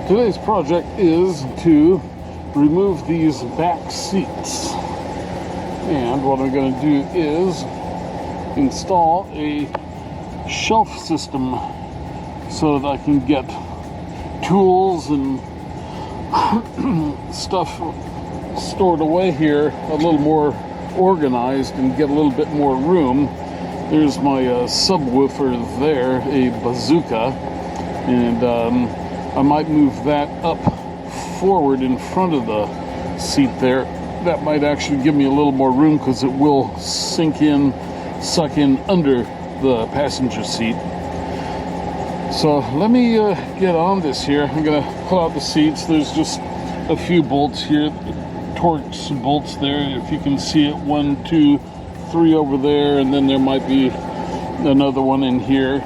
Today's project is to remove these back seats. And what I'm going to do is install a shelf system so that I can get tools and stuff stored away here a little more organized and get a little bit more room. There's my subwoofer there, a bazooka, and I might move that up forward in front of the seat there. That might actually give me a little more room because it will suck in under the passenger seat. So let me get on this here. I'm going to pull out the seats. There's just a few bolts here, Torx bolts there. If you can see it, 1, 2, 3 over there, and then there might be another one in here.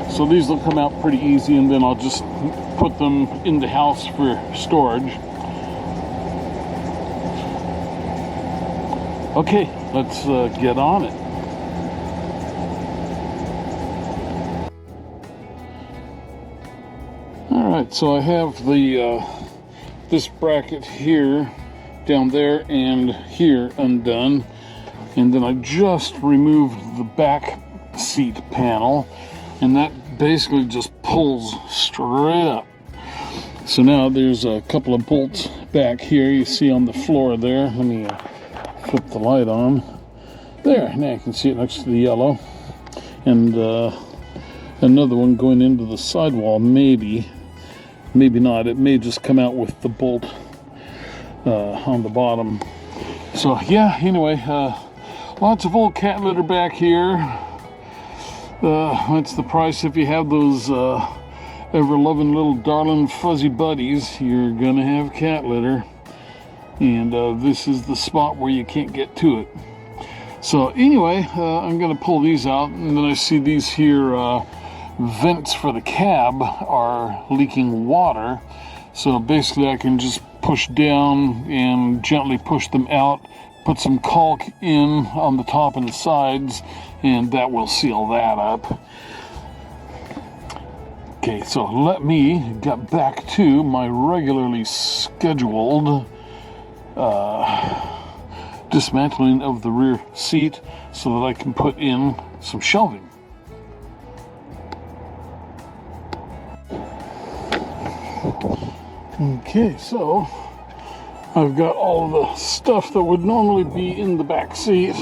So these will come out pretty easy, and then I'll just put them in the house for storage. Okay, let's get on it. All right, so I have the this bracket here, down there, and here undone, and then I just removed the back seat panel, and that basically just pulls straight up. So now there's a couple of bolts back here you see on the floor there. Let me flip the light on. There, now you can see it next to the yellow. And another one going into the sidewall, maybe not. It may just come out with the bolt on the bottom. So yeah, anyway, lots of old cat litter back here. That's the price if you have those ever-loving little darling fuzzy buddies. You're gonna have cat litter, and this is the spot where you can't get to it. So anyway, I'm gonna pull these out, and then I see these here vents for the cab are leaking water. So basically I can just push down and gently push them out, put some caulk in on the top and the sides, and that will seal that up. Okay, so let me get back to my regularly scheduled dismantling of the rear seat so that I can put in some shelving. Okay, so I've got all of the stuff that would normally be in the back seat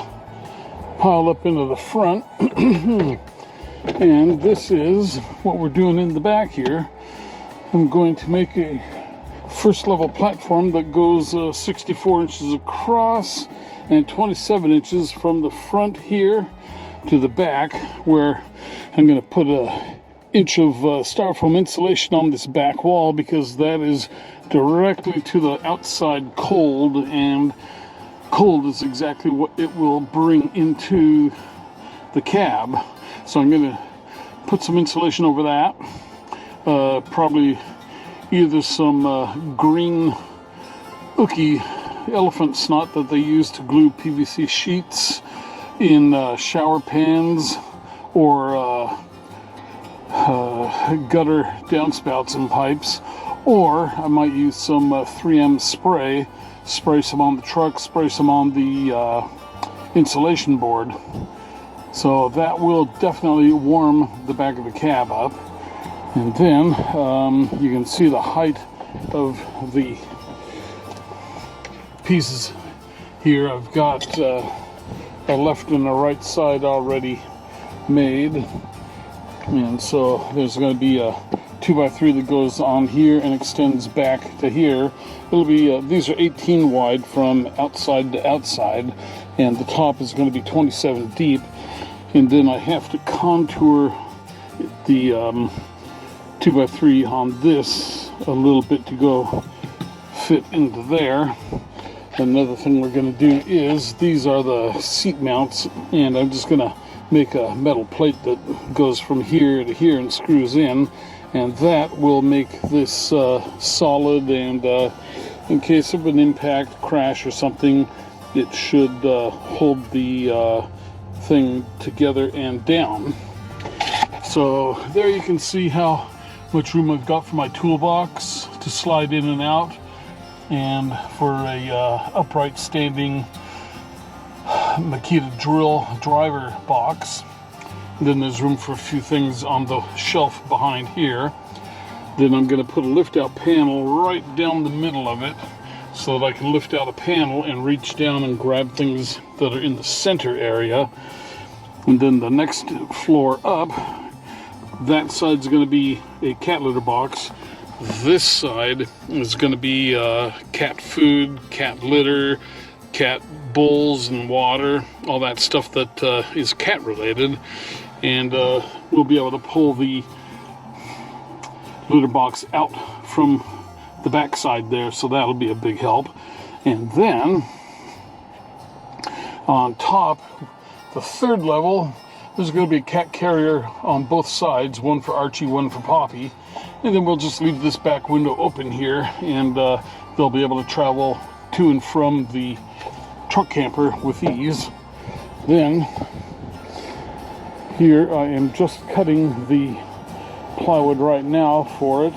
piled up into the front. And this is what we're doing in the back here. I'm going to make a first level platform that goes 64 inches across and 27 inches from the front here to the back, where I'm going to put an inch of styrofoam insulation on this back wall, because that is directly to the outside cold, and cold is exactly what it will bring into the cab. So I'm going to put some insulation over that, probably either some green ooky elephant snot that they use to glue PVC sheets in shower pans, or gutter downspouts and pipes, or I might use some 3M spray some on the truck, spray some on the insulation board. So that will definitely warm the back of the cab up. And then you can see the height of the pieces here. I've got a left and a right side already made. And so there's going to be a 2x3 that goes on here and extends back to here. It'll be, these are 18 wide from outside to outside, and the top is going to be 27 deep. And then I have to contour the 2x3 on this a little bit to go fit into there. Another thing we're going to do is, these are the seat mounts, and I'm just going to make a metal plate that goes from here to here and screws in, and that will make this solid, and in case of an impact, crash or something, it should hold the thing together and down. So there you can see how much room I've got for my toolbox to slide in and out, and for a upright standing Makita drill driver box. And then there's room for a few things on the shelf behind here. Then I'm going to put a lift out panel right down the middle of it, so that I can lift out a panel and reach down and grab things that are in the center area. And then the next floor up, that side's going to be a cat litter box. This side is going to be cat food, cat litter, cat bowls and water, all that stuff that is cat related. And we'll be able to pull the litter box out from the back side there, so that'll be a big help. And then on top, the third level, there's going to be a cat carrier on both sides, one for Archie, one for Poppie. And then we'll just leave this back window open here, and they'll be able to travel to and from the truck camper with ease. Then here I am just cutting the plywood right now for it.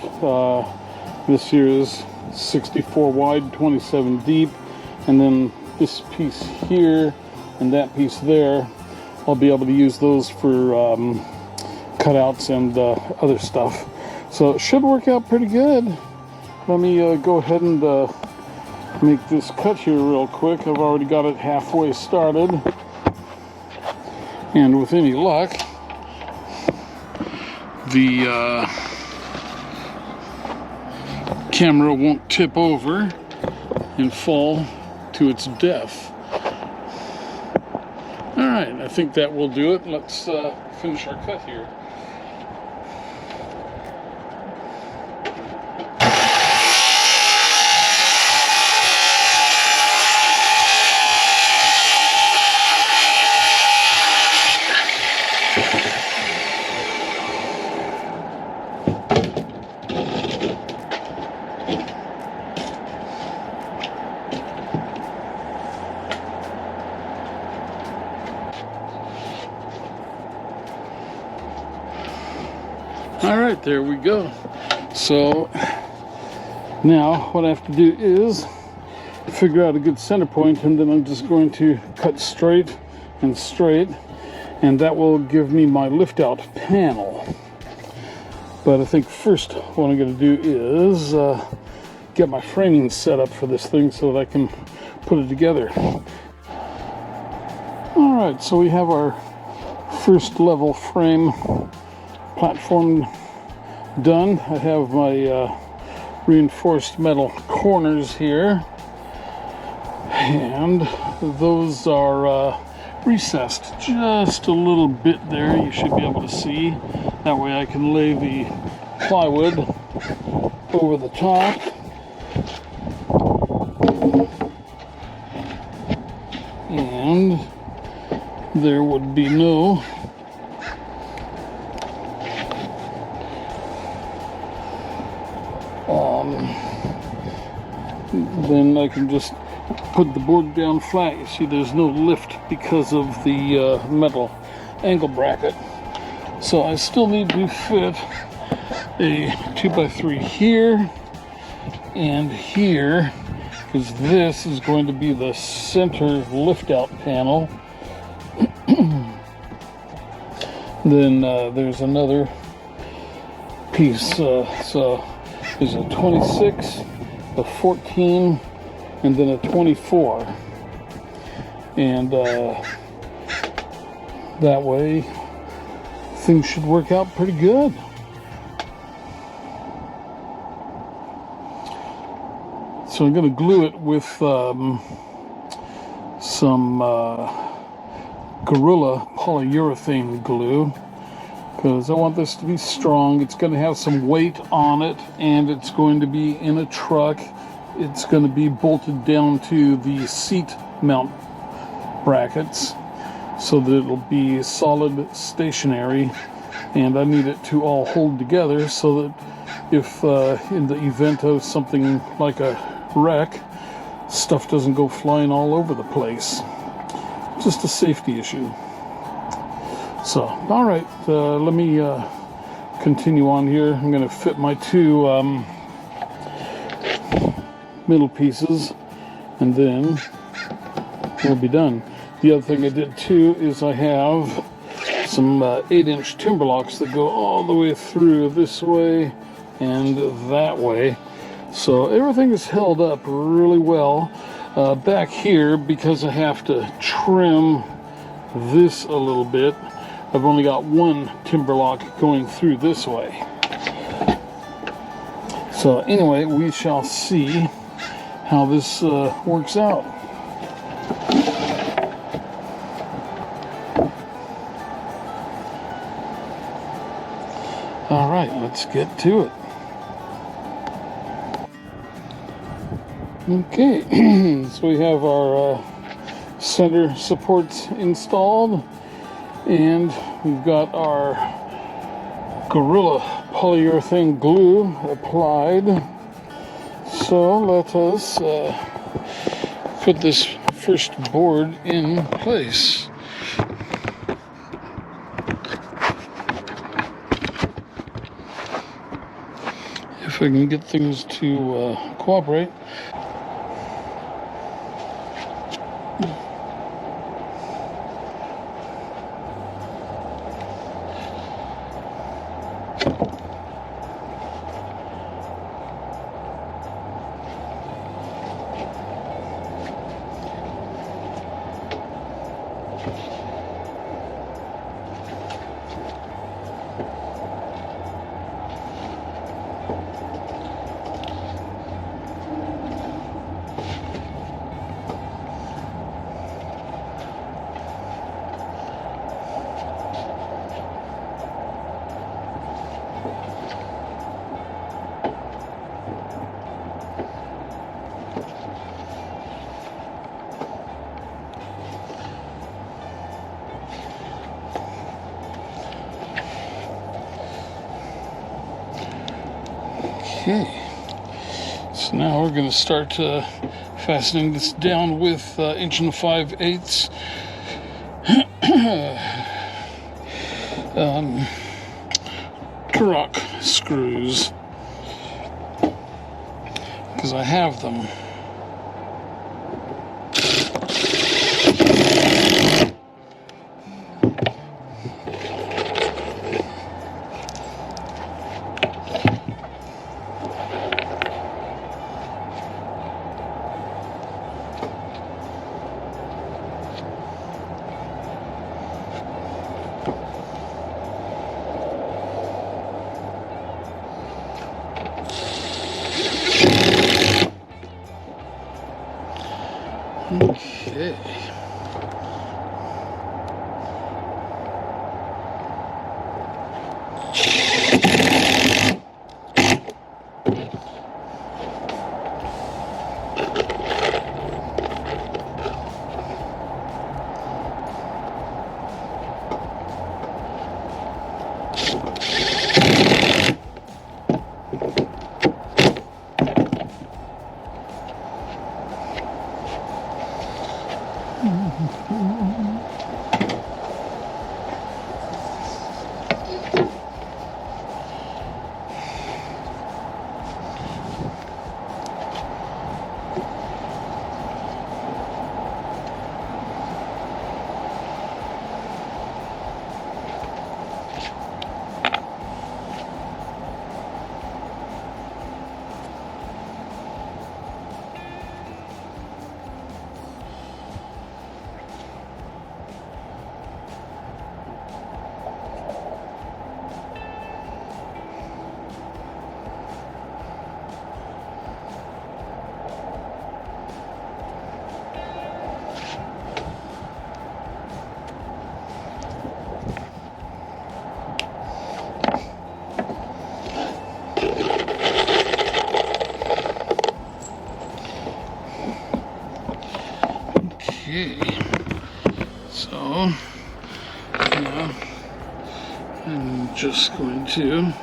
This here is 64 wide, 27 deep, and then this piece here and that piece there, I'll be able to use those for cutouts and other stuff. So it should work out pretty good. Let me go ahead and make this cut here real quick. I've already got it halfway started, and with any luck, the camera won't tip over and fall to its death. Alright, I think that will do it. Let's finish our cut here. Alright, there we go. So now what I have to do is figure out a good center point, and then I'm just going to cut straight and straight, and that will give me my lift out panel. But I think first what I'm going to do is get my framing set up for this thing so that I can put it together. Alright, so we have our first level frame platform done. I have my reinforced metal corners here, and those are recessed just a little bit there. You should be able to see. That way I can lay the plywood over the top. And there would be no then I can just put the board down flat. You see there's no lift because of the metal angle bracket. So I still need to fit a 2x3 here and here, because this is going to be the center lift out panel. Then there's another piece, so there's a 26, a 14, and then a 24, and that way things should work out pretty good. So I'm going to glue it with some Gorilla polyurethane glue, because I want this to be strong. It's going to have some weight on it, and it's going to be in a truck. It's going to be bolted down to the seat mount brackets so that it'll be solid stationary, and I need it to all hold together so that if in the event of something like a wreck, stuff doesn't go flying all over the place. Just a safety issue. So, all right, let me continue on here. I'm going to fit my two middle pieces, and then we'll be done. The other thing I did too is I have some 8-inch timber locks that go all the way through this way and that way. So everything is held up really well. Back here, because I have to trim this a little bit, I've only got one timber lock going through this way. So anyway, we shall see how this works out. All right, let's get to it. Okay, so we have our center supports installed, and we've got our Gorilla polyurethane glue applied. So let us put this first board in place. If I can get things to cooperate. Okay, so now we're going to start fastening this down with 1 5/8 Turok screws, because I have them. Okay. Okay, so now I'm just going to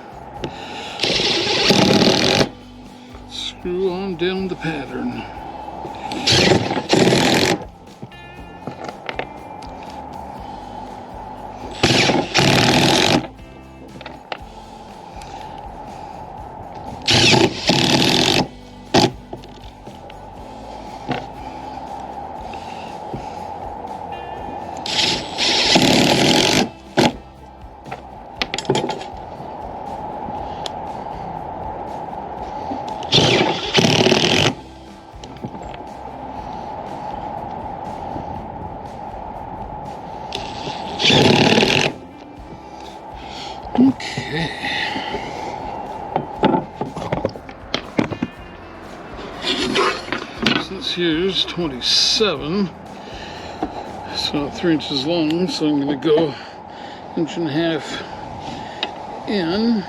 screw on down the pattern. here's 27. So 3 inches long, so I'm going to go 1.5 inches in.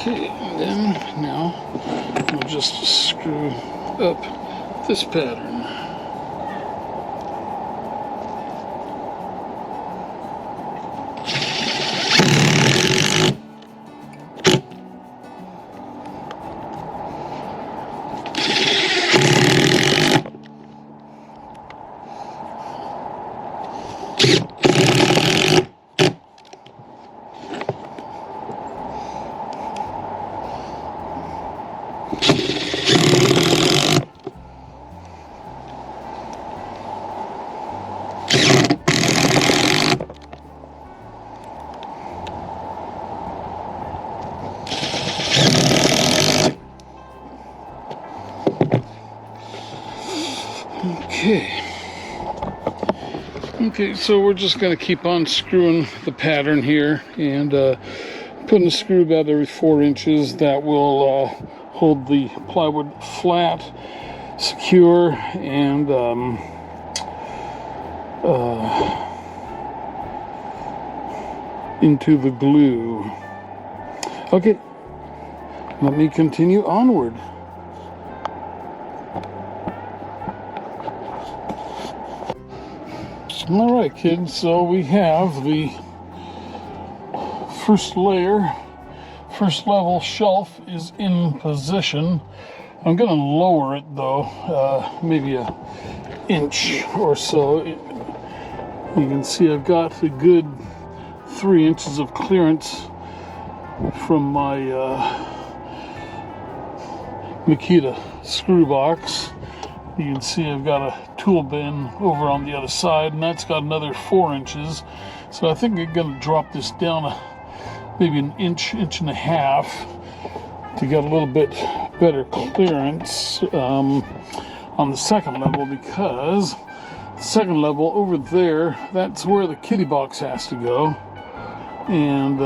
Okay, and then now we'll just screw up this pattern. Okay, so we're just going to keep on screwing the pattern here and putting a screw about every 4 inches that will hold the plywood flat, secure, and into the glue. Okay, let me continue onward. All right, kids, so we have the first layer, first level shelf is in position. I'm going to lower it though, maybe an inch or so. You can see I've got a good 3 inches of clearance from my Makita screw box. You can see I've got a tool bin over on the other side, and that's got another 4 inches. So I think I'm going to drop this down maybe an inch, inch and a half to get a little bit better clearance on the second level, because the second level over there, that's where the kitty box has to go. And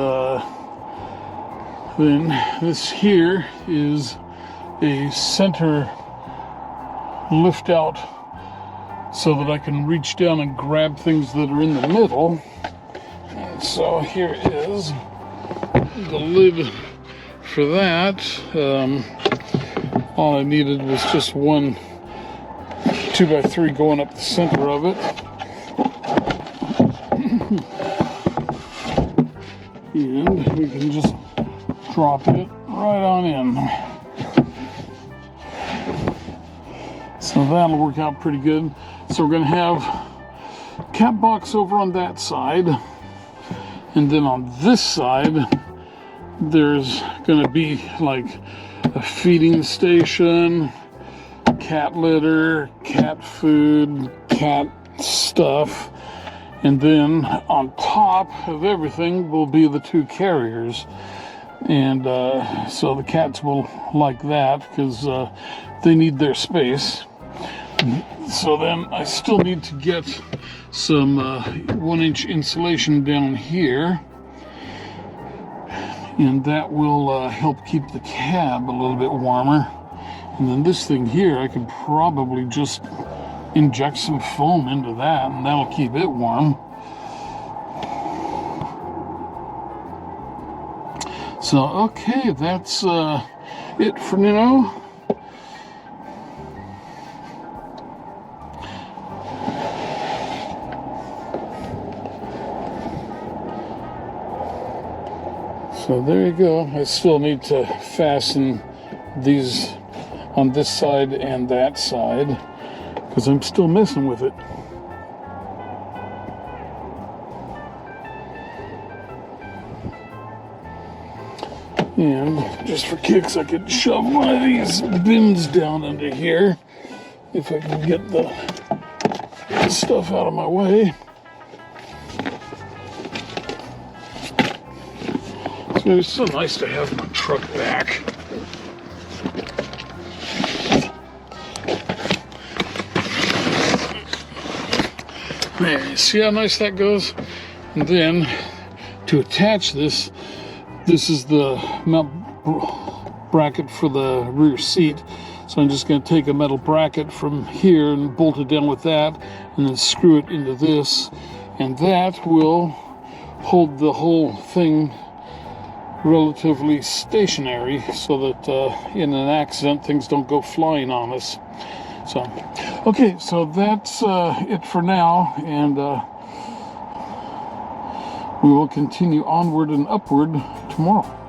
then this here is a center lift out so that I can reach down and grab things that are in the middle. And so here is the lid for that. All I needed was just one 2x3 going up the center of it. And we can just drop it right on in. So that'll work out pretty good. So we're going to have cap box over on that side, and then on this side there's going to be like a feeding station, cat litter, cat food, cat stuff, and then on top of everything will be the 2 carriers. And so the cats will like that because they need their space. So then I still need to get some 1-inch insulation down here, and that will help keep the cab a little bit warmer. And then this thing here, I could probably just inject some foam into that, and that'll keep it warm. So, okay, that's it for now. So there you go. I still need to fasten these on this side and that side because I'm still messing with it. And just for kicks, I could shove one of these bins down under here if I can get the stuff out of my way. So it's so nice to have my truck back. There, you see how nice that goes? And then to attach this, this is the mount bracket for the rear seat. So I'm just going to take a metal bracket from here and bolt it down with that, and then screw it into this, and that will hold the whole thing relatively stationary so that in an accident things don't go flying on us. So, okay, so that's it for now, and we will continue onward and upward tomorrow.